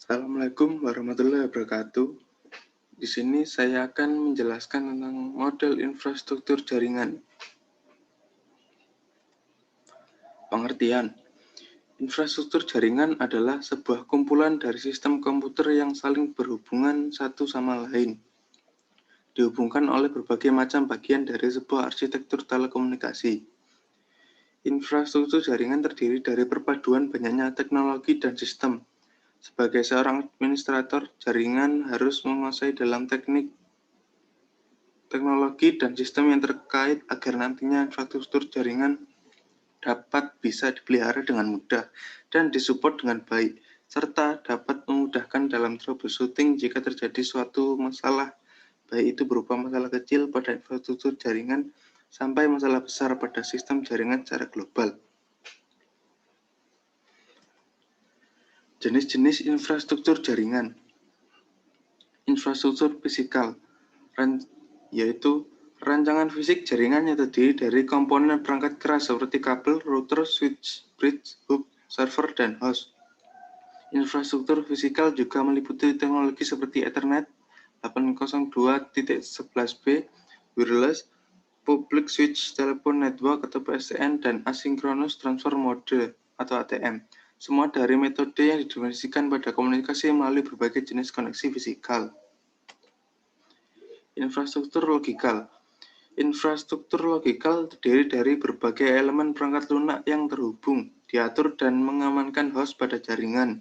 Assalamualaikum warahmatullahi wabarakatuh. Di sini saya akan menjelaskan tentang model infrastruktur jaringan. Pengertian: infrastruktur jaringan adalah sebuah kumpulan dari sistem komputer yang saling berhubungan satu sama lain, dihubungkan oleh berbagai macam bagian dari sebuah arsitektur telekomunikasi. Infrastruktur jaringan terdiri dari perpaduan banyaknya teknologi dan sistem. Sebagai seorang administrator, jaringan harus menguasai dalam teknologi dan sistem yang terkait agar nantinya infrastruktur jaringan dapat bisa dipelihara dengan mudah dan disupport dengan baik, serta dapat memudahkan dalam troubleshooting jika terjadi suatu masalah, baik itu berupa masalah kecil pada infrastruktur jaringan sampai masalah besar pada sistem jaringan secara global. Jenis-jenis infrastruktur jaringan. Infrastruktur fisikal, yaitu rancangan fisik jaringan yang terdiri dari komponen perangkat keras seperti kabel, router, switch, bridge, hub, server, dan host. Infrastruktur fisikal juga meliputi teknologi seperti Ethernet, 802.11b, wireless, public switch telephone network atau PSTN, dan asynchronous transfer mode atau ATM. Semua dari metode yang didefinisikan pada komunikasi melalui berbagai jenis koneksi fisikal. Infrastruktur logikal. Infrastruktur logikal terdiri dari berbagai elemen perangkat lunak yang terhubung, diatur, dan mengamankan host pada jaringan.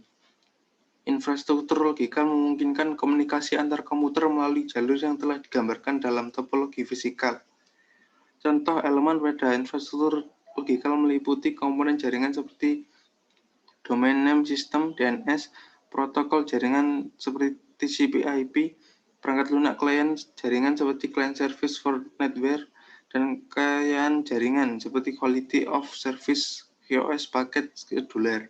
Infrastruktur logikal memungkinkan komunikasi antar komputer melalui jalur yang telah digambarkan dalam topologi fisikal. Contoh elemen pada infrastruktur logikal meliputi komponen jaringan seperti domain name system (DNS), protokol jaringan seperti TCP/IP, perangkat lunak klien jaringan seperti client service for network, dan kekayaan jaringan seperti quality of service QoS paket scheduler.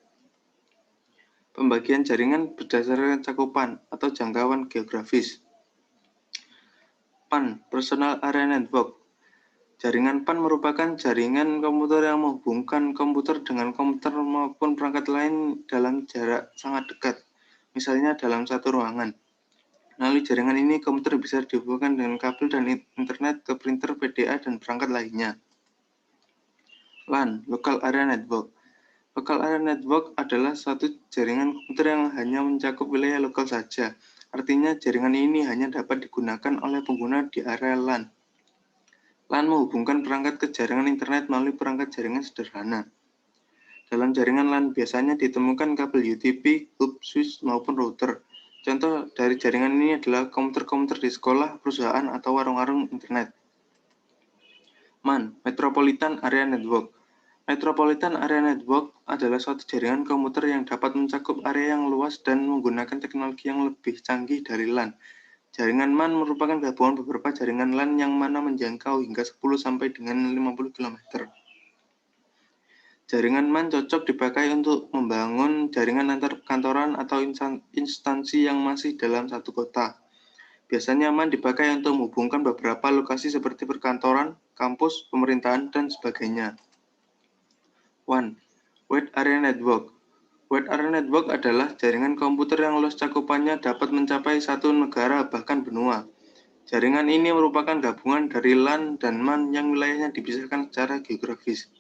Pembagian jaringan berdasarkan cakupan atau jangkauan geografis. PAN, Personal Area Network. Jaringan PAN merupakan jaringan komputer yang menghubungkan komputer dengan komputer maupun perangkat lain dalam jarak sangat dekat, misalnya dalam satu ruangan. Melalui jaringan ini, komputer bisa dihubungkan dengan kabel dan internet ke printer, PDA, dan perangkat lainnya. LAN, Local Area Network. Local Area Network adalah suatu jaringan komputer yang hanya mencakup wilayah lokal saja. Artinya, jaringan ini hanya dapat digunakan oleh pengguna di area LAN. LAN menghubungkan perangkat ke jaringan internet melalui perangkat jaringan sederhana. Dalam jaringan LAN biasanya ditemukan kabel UTP, hub, switch, maupun router. Contoh dari jaringan ini adalah komputer-komputer di sekolah, perusahaan, atau warung-warung internet. MAN, Metropolitan Area Network. Metropolitan Area Network adalah suatu jaringan komputer yang dapat mencakup area yang luas dan menggunakan teknologi yang lebih canggih dari LAN. Jaringan MAN merupakan gabungan beberapa jaringan LAN yang mana menjangkau hingga 10 sampai dengan 50 km. Jaringan MAN cocok dipakai untuk membangun jaringan antar perkantoran atau instansi yang masih dalam satu kota. Biasanya MAN dipakai untuk menghubungkan beberapa lokasi seperti perkantoran, kampus, pemerintahan, dan sebagainya. 1. Wide Area Network. Wide Area Network adalah jaringan komputer yang luas cakupannya dapat mencapai satu negara bahkan benua. Jaringan ini merupakan gabungan dari LAN dan MAN yang wilayahnya dipisahkan secara geografis.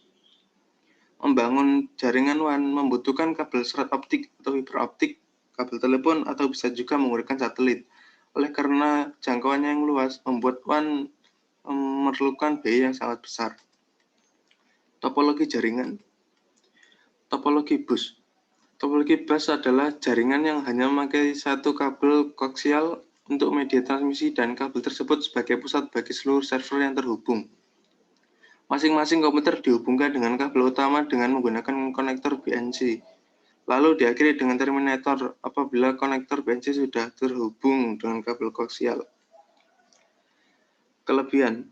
Membangun jaringan WAN membutuhkan kabel serat optik atau fiberoptik, kabel telepon, atau bisa juga menggunakan satelit. Oleh karena jangkauannya yang luas, membuat WAN memerlukan biaya yang sangat besar. Topologi jaringan. Topologi bus. Topologi bus adalah jaringan yang hanya memakai satu kabel koaksial untuk media transmisi dan kabel tersebut sebagai pusat bagi seluruh server yang terhubung. Masing-masing komputer dihubungkan dengan kabel utama dengan menggunakan konektor BNC. Lalu diakhiri dengan terminator apabila konektor BNC sudah terhubung dengan kabel koaksial. Kelebihan.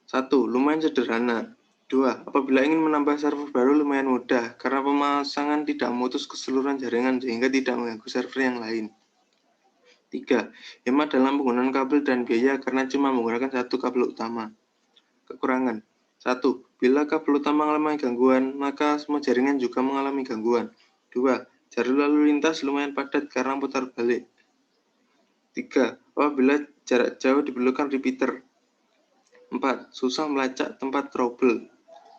1. Lumayan sederhana. 2. Apabila ingin menambah server baru lumayan mudah, karena pemasangan tidak memutus keseluruhan jaringan sehingga tidak mengganggu server yang lain. 3. Hemat dalam penggunaan kabel dan biaya karena cuma menggunakan satu kabel utama. Kekurangan. 1. Bila kabel utama mengalami gangguan, maka semua jaringan juga mengalami gangguan. 2. Jalur lalu lintas lumayan padat karena putar balik. 3. Apabila jarak jauh diperlukan repeater. 4. Susah melacak tempat trouble.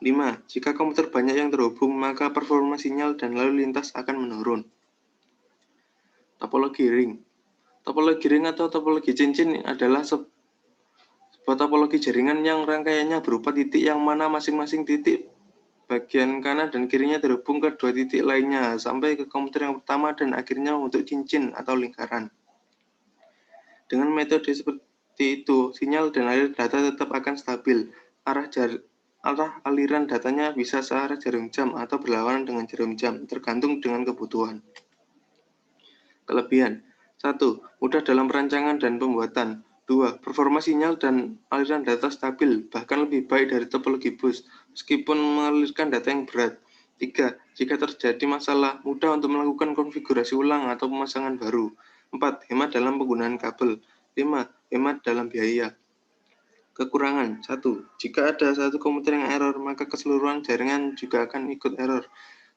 5. Jika komputer banyak yang terhubung, maka performa sinyal dan lalu lintas akan menurun. Topologi ring. Topologi ring atau topologi cincin adalah sebuah topologi jaringan yang rangkaiannya berupa titik yang mana masing-masing titik bagian kanan dan kirinya terhubung ke dua titik lainnya sampai ke komputer yang pertama dan akhirnya untuk cincin atau lingkaran. Dengan metode seperti itu, sinyal dan aliran data tetap akan stabil. Arah aliran datanya bisa searah jarum jam atau berlawanan dengan jarum jam, tergantung dengan kebutuhan. Kelebihan 1. Mudah dalam perancangan dan pembuatan. 2. Performa sinyal dan aliran data stabil, bahkan lebih baik dari topologi bus, meskipun mengalirkan data yang berat. 3. Jika terjadi masalah, mudah untuk melakukan konfigurasi ulang atau pemasangan baru. 4. Hemat dalam penggunaan kabel. 5. Hemat dalam biaya. Kekurangan 1. Jika ada satu komputer yang error, maka keseluruhan jaringan juga akan ikut error.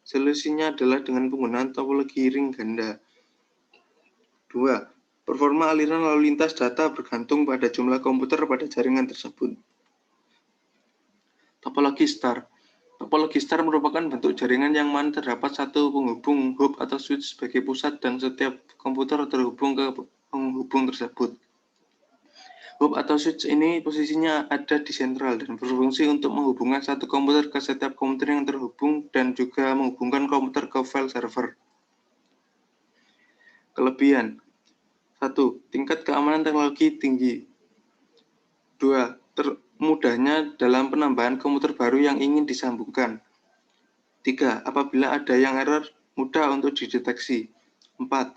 Solusinya adalah dengan penggunaan topologi ring ganda. 2. Performa aliran lalu lintas data bergantung pada jumlah komputer pada jaringan tersebut. Topologi star. Topologi star merupakan bentuk jaringan yang mana terdapat satu penghubung hub atau switch sebagai pusat dan setiap komputer terhubung ke penghubung tersebut. Hub atau switch ini posisinya ada di sentral dan berfungsi untuk menghubungkan satu komputer ke setiap komputer yang terhubung dan juga menghubungkan komputer ke file server. Kelebihan 1. Tingkat keamanan teknologi tinggi. 2. Mudahnya dalam penambahan komputer baru yang ingin disambungkan. 3. Apabila ada yang error, mudah untuk dideteksi. 4.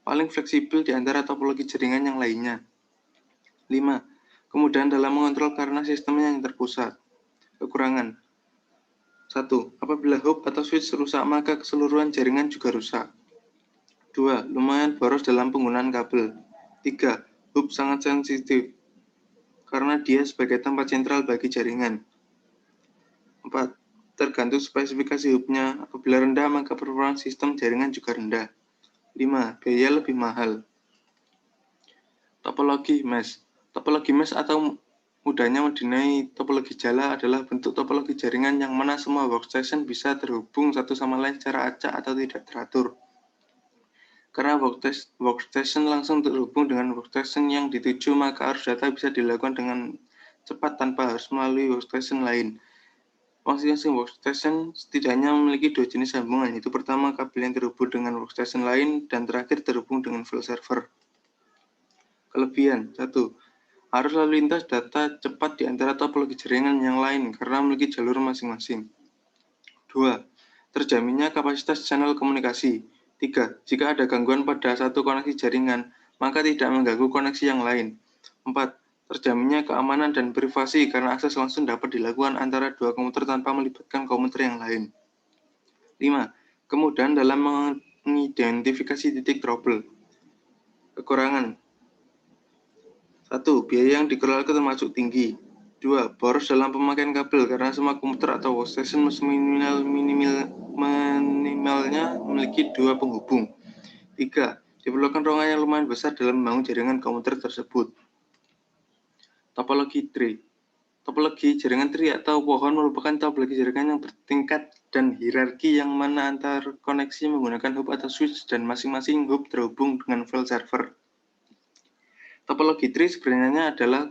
Paling fleksibel di antara topologi jaringan yang lainnya. 5. Kemudahan dalam mengontrol karena sistemnya yang terpusat. Kekurangan 1. Apabila hub atau switch rusak, maka keseluruhan jaringan juga rusak. 2. Lumayan boros dalam penggunaan kabel. 3. Hub sangat sensitif karena dia sebagai tempat sentral bagi jaringan. 4. Tergantung spesifikasi hubnya. Apabila rendah, maka performa sistem jaringan juga rendah. 5. Biaya lebih mahal. Topologi mesh. Topologi mesh atau mudahnya mengenai topologi jala adalah bentuk topologi jaringan yang mana semua workstation bisa terhubung satu sama lain secara acak atau tidak teratur. Karena workstation langsung terhubung dengan workstation yang dituju, maka arus data bisa dilakukan dengan cepat tanpa harus melalui workstation lain. Masing-masing workstation setidaknya memiliki dua jenis sambungan, yaitu pertama kabel yang terhubung dengan workstation lain, dan terakhir terhubung dengan file server. Kelebihan 1. Arus lalu lintas data cepat di antara topologi jaringan yang lain karena memiliki jalur masing-masing. 2. Terjaminnya kapasitas channel komunikasi. 3. Jika ada gangguan pada satu koneksi jaringan, maka tidak mengganggu koneksi yang lain. 4. Terjaminnya keamanan dan privasi karena akses langsung dapat dilakukan antara dua komputer tanpa melibatkan komputer yang lain. 5. Kemudahan dalam mengidentifikasi titik trouble. Kekurangan 1. Biaya yang dikelola termasuk tinggi. 2. Boros dalam pemakaian kabel karena semua komputer atau workstation minimalnya memiliki dua penghubung. 3. Diperlukan ruangan yang lumayan besar dalam membangun jaringan komputer tersebut. Topologi tree. Topologi jaringan tree atau pohon merupakan topologi jaringan yang bertingkat dan hierarki yang mana antar koneksi menggunakan hub atau switch dan masing-masing hub terhubung dengan file server. Topologi tree sebenarnya adalah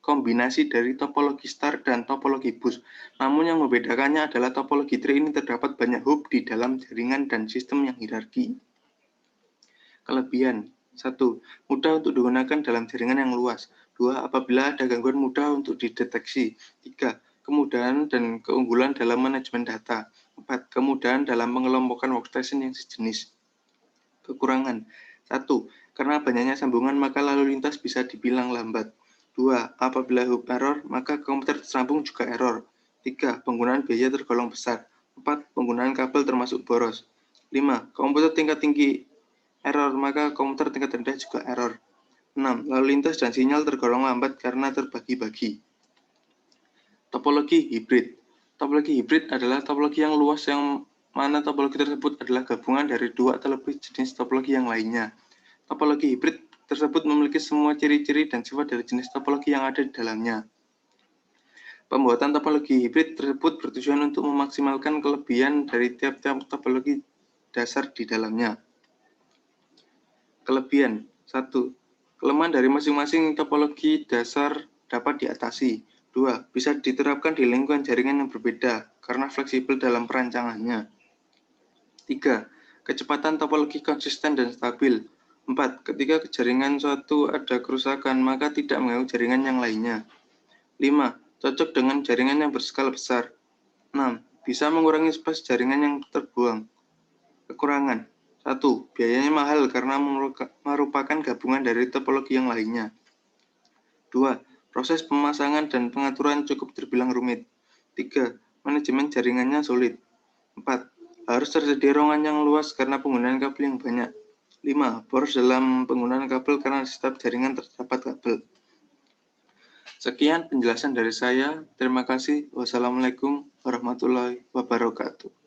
kombinasi dari topologi star dan topologi bus. Namun yang membedakannya adalah topologi tree ini terdapat banyak hub di dalam jaringan dan sistem yang hierarki. Kelebihan 1. Mudah untuk digunakan dalam jaringan yang luas. 2. Apabila ada gangguan mudah untuk dideteksi. 3. Kemudahan dan keunggulan dalam manajemen data. 4. Kemudahan dalam mengelompokkan workstation yang sejenis. Kekurangan 1. Karena banyaknya sambungan, maka lalu lintas bisa dibilang lambat. 2. Apabila hub error, maka komputer tersambung juga error. 3. Penggunaan biaya tergolong besar. 4. Penggunaan kabel termasuk boros. 5. Komputer tingkat tinggi error, maka komputer tingkat rendah juga error. 6. Lalu lintas dan sinyal tergolong lambat karena terbagi-bagi. Topologi hibrid. Topologi hibrid adalah topologi yang luas yang mana topologi tersebut adalah gabungan dari dua atau lebih jenis topologi yang lainnya. Topologi hibrid tersebut memiliki semua ciri-ciri dan sifat dari jenis topologi yang ada di dalamnya. Pembuatan topologi hibrid tersebut bertujuan untuk memaksimalkan kelebihan dari tiap-tiap topologi dasar di dalamnya. Kelebihan 1. Kelemahan dari masing-masing topologi dasar dapat diatasi. 2. Bisa diterapkan di lingkungan jaringan yang berbeda karena fleksibel dalam perancangannya. 3. Kecepatan topologi konsisten dan stabil. 4. Ketika jaringan suatu ada kerusakan, maka tidak mengganggu jaringan yang lainnya. 5. Cocok dengan jaringan yang berskala besar. 6. Bisa mengurangi space jaringan yang terbuang. Kekurangan 1. Biayanya mahal karena merupakan gabungan dari topologi yang lainnya. 2. Proses pemasangan dan pengaturan cukup terbilang rumit. 3. Manajemen jaringannya sulit. 4. Harus tersedia ruangan yang luas karena penggunaan kabel yang banyak. 5. Boros dalam penggunaan kabel karena di setiap jaringan terdapat kabel. Sekian penjelasan dari saya. Terima kasih. Wassalamualaikum warahmatullahi wabarakatuh.